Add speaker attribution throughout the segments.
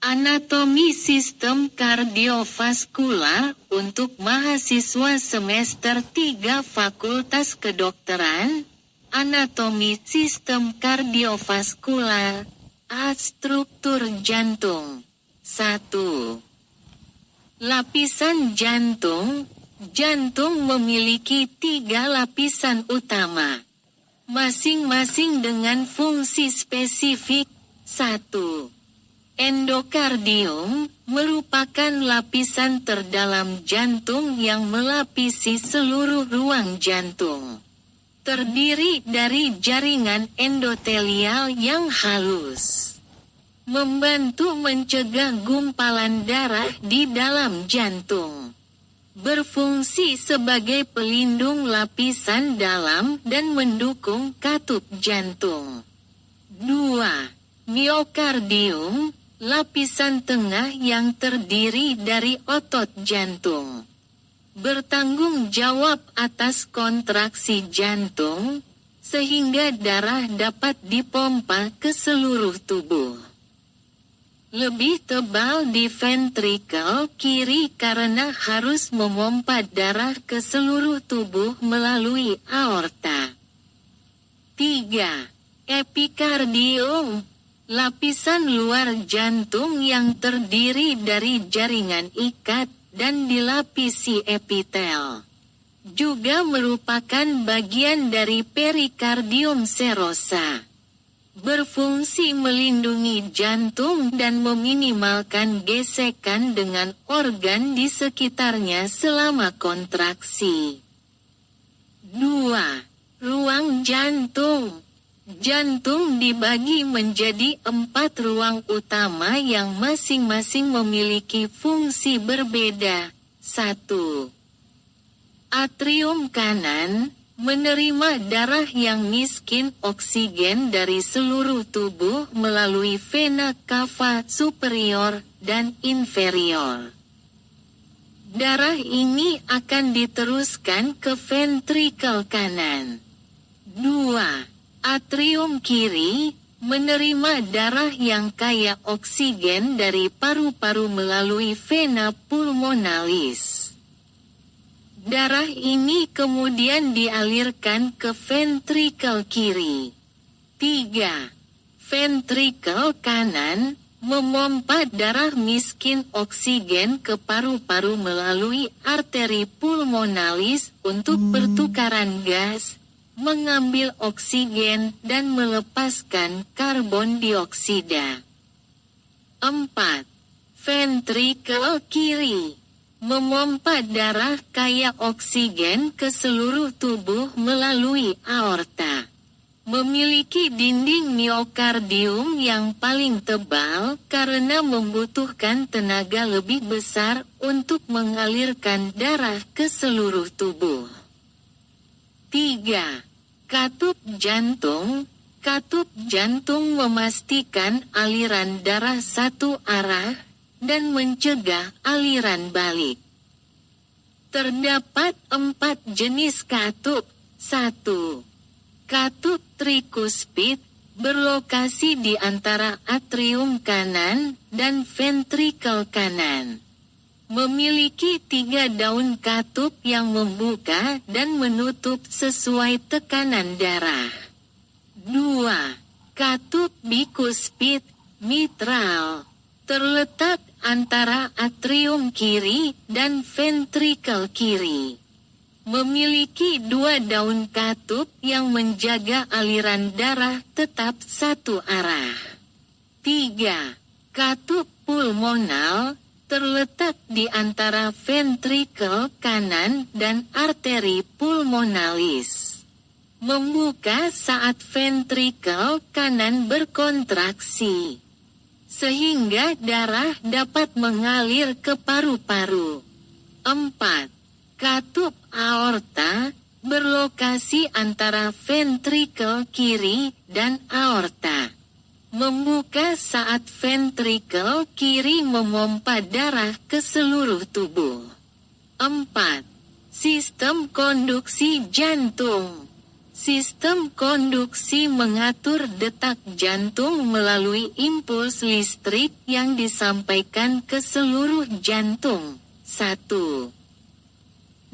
Speaker 1: Anatomi sistem kardiovaskular untuk mahasiswa semester 3 Fakultas Kedokteran. Anatomi sistem kardiovaskular. Struktur jantung. 1. Lapisan jantung. Jantung memiliki 3 lapisan utama, masing-masing dengan fungsi spesifik. 1. Endokardium merupakan lapisan terdalam jantung yang melapisi seluruh ruang jantung. Terdiri dari jaringan endotelial yang halus, membantu mencegah gumpalan darah di dalam jantung. Berfungsi sebagai pelindung lapisan dalam dan mendukung katup jantung. 2. Miokardium, lapisan tengah yang terdiri dari otot jantung, bertanggung jawab atas kontraksi jantung, sehingga darah dapat dipompa ke seluruh tubuh. Lebih tebal di ventrikel kiri karena harus memompa darah ke seluruh tubuh melalui aorta. 3. Epikardium, lapisan luar jantung yang terdiri dari jaringan ikat dan dilapisi epitel. Juga merupakan bagian dari perikardium serosa. Berfungsi melindungi jantung dan meminimalkan gesekan dengan organ di sekitarnya selama kontraksi. 2. Ruang jantung. Jantung dibagi menjadi 4 ruang utama yang masing-masing memiliki fungsi berbeda. 1. Atrium kanan, menerima darah yang miskin oksigen dari seluruh tubuh melalui vena cava superior dan inferior. Darah ini akan diteruskan ke ventrikel kanan. 2. Atrium kiri, menerima darah yang kaya oksigen dari paru-paru melalui vena pulmonalis. Darah ini kemudian dialirkan ke ventrikel kiri. 3. Ventrikel kanan, memompa darah miskin oksigen ke paru-paru melalui arteri pulmonalis untuk pertukaran gas, mengambil oksigen dan melepaskan karbon dioksida. 4. Ventrikel kiri, memompa darah kaya oksigen ke seluruh tubuh melalui aorta. Memiliki dinding miokardium yang paling tebal karena membutuhkan tenaga lebih besar untuk mengalirkan darah ke seluruh tubuh. 3. Katup jantung. Katup jantung memastikan aliran darah satu arah dan mencegah aliran balik. Terdapat 4 jenis katup. 1. Katup trikuspid, berlokasi di antara atrium kanan dan ventrikel kanan. Memiliki 3 daun katup yang membuka dan menutup sesuai tekanan darah. 2. Katup bikuspid, mitral, terletak antara atrium kiri dan ventrikel kiri. Memiliki 2 daun katup yang menjaga aliran darah tetap satu arah. 3. Katup pulmonal, terletak di antara ventrikel kanan dan arteri pulmonalis. Membuka saat ventrikel kanan berkontraksi, sehingga darah dapat mengalir ke paru-paru. 4. Katup aorta, berlokasi antara ventrikel kiri dan aorta. Membuka saat ventrikel kiri memompa darah ke seluruh tubuh. 4. Sistem konduksi jantung. Sistem konduksi mengatur detak jantung melalui impuls listrik yang disampaikan ke seluruh jantung. 1.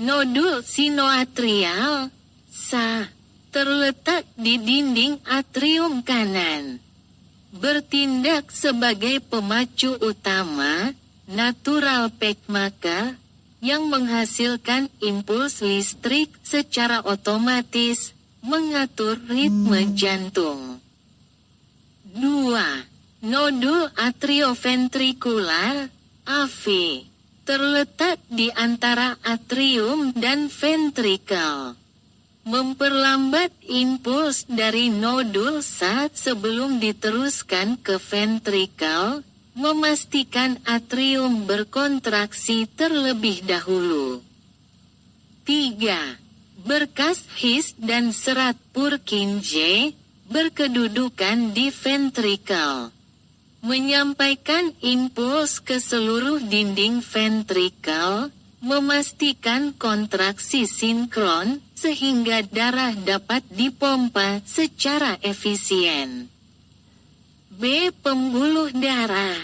Speaker 1: Nodul sinoatrial, SA, terletak di dinding atrium kanan. Bertindak sebagai pemacu utama, natural pacemaker, yang menghasilkan impuls listrik secara otomatis, mengatur ritme jantung. 2. Nodul atrioventrikular, AV, terletak di antara atrium dan ventrikel. Memperlambat impuls dari nodul saat sebelum diteruskan ke ventrikel, memastikan atrium berkontraksi terlebih dahulu. 3. Berkas His dan serat Purkinje berkedudukan di ventrikel. Menyampaikan impuls ke seluruh dinding ventrikel, memastikan kontraksi sinkron sehingga darah dapat dipompa secara efisien. B. Pembuluh darah.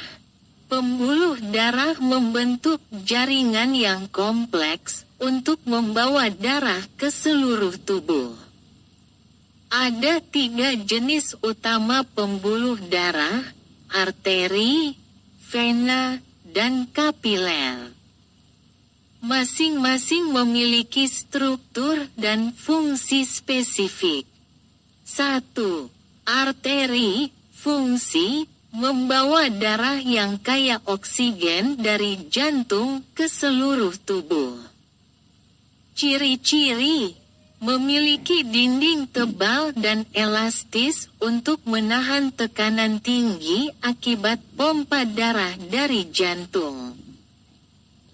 Speaker 1: Pembuluh darah membentuk jaringan yang kompleks untuk membawa darah ke seluruh tubuh. Ada 3 jenis utama pembuluh darah, arteri, vena, dan kapiler. Masing-masing memiliki struktur dan fungsi spesifik. 1. Arteri, fungsi, membawa darah yang kaya oksigen dari jantung ke seluruh tubuh. Ciri-ciri: memiliki dinding tebal dan elastis untuk menahan tekanan tinggi akibat pompa darah dari jantung.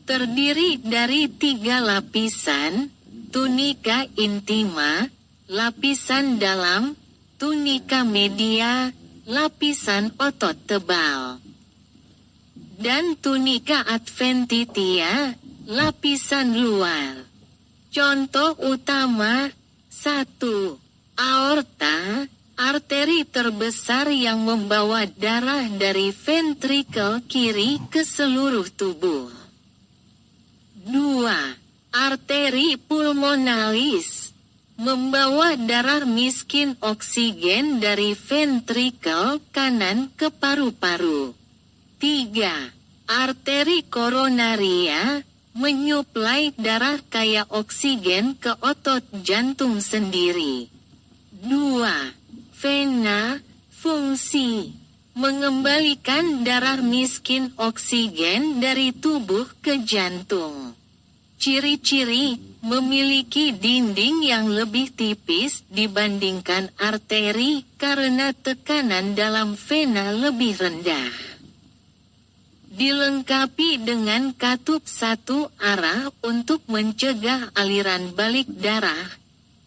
Speaker 1: Terdiri dari 3 lapisan, tunika intima, lapisan dalam, tunika media, lapisan otot tebal, dan tunika adventitia, lapisan luar. Contoh utama: 1. Aorta, arteri terbesar yang membawa darah dari ventrikel kiri ke seluruh tubuh. 2. Arteri pulmonalis, membawa darah miskin oksigen dari ventrikel kanan ke paru-paru. 3. Arteri koronaria, menyuplai darah kaya oksigen ke otot jantung sendiri. 2. Vena, fungsi, mengembalikan darah miskin oksigen dari tubuh ke jantung. Ciri-ciri: memiliki dinding yang lebih tipis dibandingkan arteri karena tekanan dalam vena lebih rendah. Dilengkapi dengan katup satu arah untuk mencegah aliran balik darah,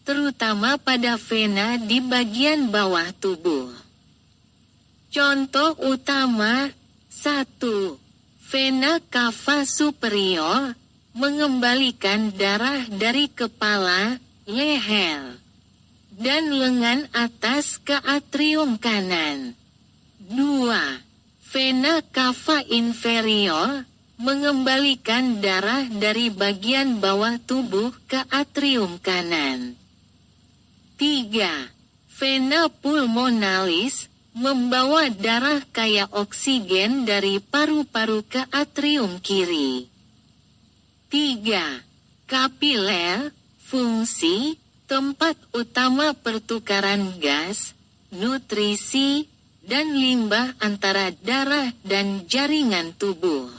Speaker 1: terutama pada vena di bagian bawah tubuh. Contoh utama: 1. Vena cava superior, mengembalikan darah dari kepala, leher, dan lengan atas ke atrium kanan. 2. Vena cava inferior, mengembalikan darah dari bagian bawah tubuh ke atrium kanan. 3. Vena pulmonalis, membawa darah kaya oksigen dari paru-paru ke atrium kiri. 3. Kapiler, fungsi, tempat utama pertukaran gas, nutrisi, dan limbah antara darah dan jaringan tubuh.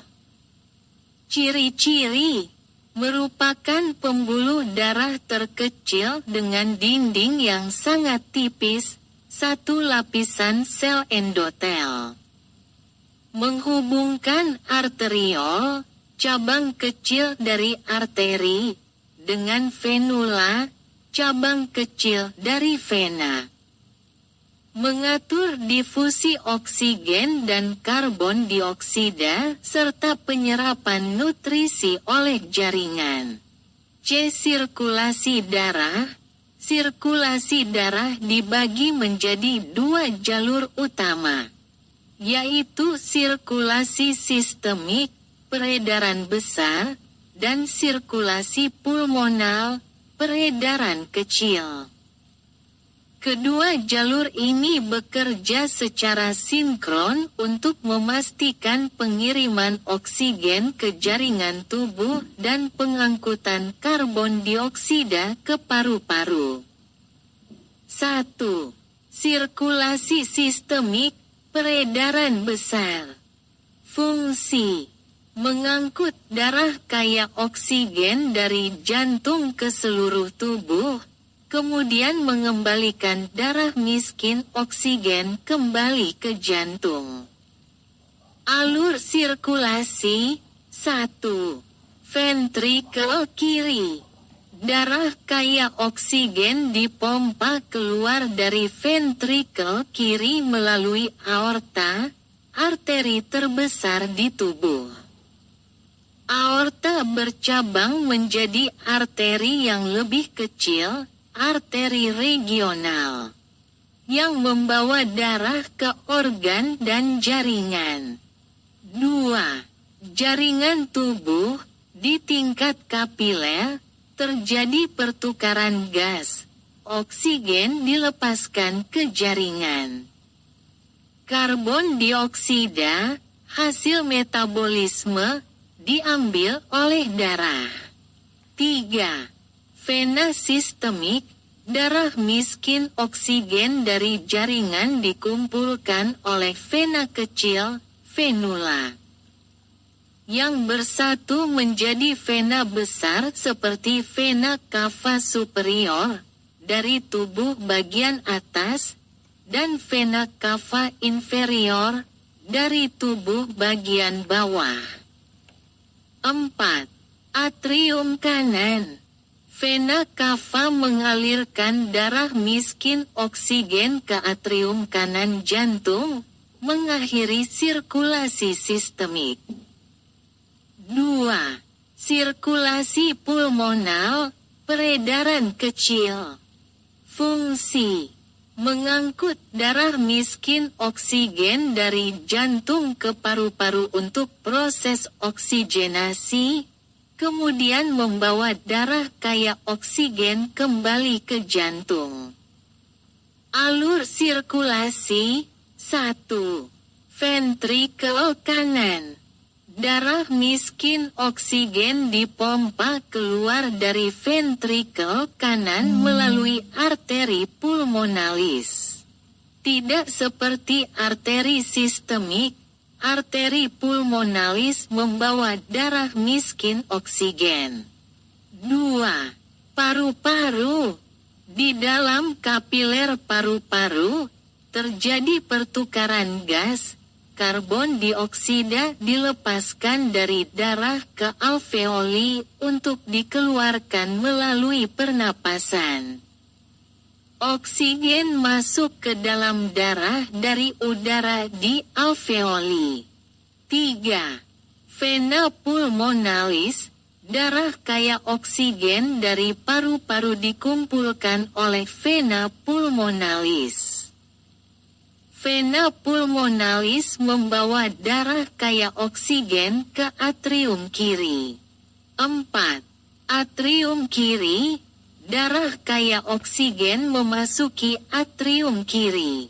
Speaker 1: Ciri-ciri: merupakan pembuluh darah terkecil dengan dinding yang sangat tipis, 1 lapisan sel endotel. Menghubungkan arteriol, cabang kecil dari arteri, dengan venula, cabang kecil dari vena. Mengatur difusi oksigen dan karbon dioksida serta penyerapan nutrisi oleh jaringan. C. Sirkulasi darah, Sirkulasi darah dibagi menjadi dua jalur utama, yaitu sirkulasi sistemik, peredaran besar, dan sirkulasi pulmonal, peredaran kecil. Kedua jalur ini bekerja secara sinkron untuk memastikan pengiriman oksigen ke jaringan tubuh dan pengangkutan karbon dioksida ke paru-paru. 1. Sirkulasi sistemik, peredaran besar. Fungsi: mengangkut darah kaya oksigen dari jantung ke seluruh tubuh, kemudian mengembalikan darah miskin oksigen kembali ke jantung. Alur sirkulasi: 1. Ventrikel kiri. Darah kaya oksigen dipompa keluar dari ventrikel kiri melalui aorta, arteri terbesar di tubuh. Aorta bercabang menjadi arteri yang lebih kecil, arteri regional, yang membawa darah ke organ dan jaringan. 2. Jaringan tubuh. Di tingkat kapiler, terjadi pertukaran gas. Oksigen dilepaskan ke jaringan. Karbon dioksida, hasil metabolisme, diambil oleh darah. 3. Vena sistemik, darah miskin oksigen dari jaringan dikumpulkan oleh vena kecil, venula, yang bersatu menjadi vena besar seperti vena cava superior, dari tubuh bagian atas, dan vena cava inferior, dari tubuh bagian bawah. 4. Atrium kanan. Vena cava mengalirkan darah miskin oksigen ke atrium kanan jantung, mengakhiri sirkulasi sistemik. 2. Sirkulasi pulmonal, peredaran kecil. Fungsi: mengangkut darah miskin oksigen dari jantung ke paru-paru untuk proses oksigenasi, kemudian membawa darah kaya oksigen kembali ke jantung. Alur sirkulasi: 1. Ventrikel kanan. Darah miskin oksigen dipompa keluar dari ventrikel kanan melalui arteri pulmonalis. Tidak seperti arteri sistemik, arteri pulmonalis membawa darah miskin oksigen. 2. Paru-paru. Di dalam kapiler paru-paru, terjadi pertukaran gas. Karbon dioksida dilepaskan dari darah ke alveoli untuk dikeluarkan melalui pernapasan. Oksigen masuk ke dalam darah dari udara di alveoli. 3. Vena pulmonalis. Darah kaya oksigen dari paru-paru dikumpulkan oleh vena pulmonalis. Vena pulmonalis membawa darah kaya oksigen ke atrium kiri. 4. Atrium kiri. Darah kaya oksigen memasuki atrium kiri,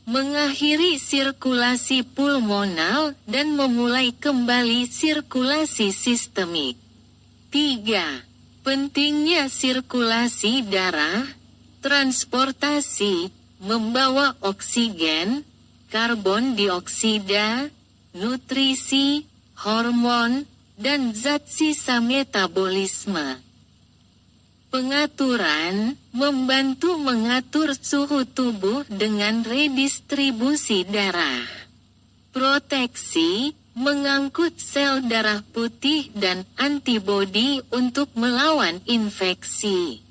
Speaker 1: mengakhiri sirkulasi pulmonal dan memulai kembali sirkulasi sistemik. 3. Pentingnya sirkulasi darah. Transportasi: membawa oksigen, karbon dioksida, nutrisi, hormon, dan zat sisa metabolisme. Pengaturan: membantu mengatur suhu tubuh dengan redistribusi darah. Proteksi: mengangkut sel darah putih dan antibodi untuk melawan infeksi.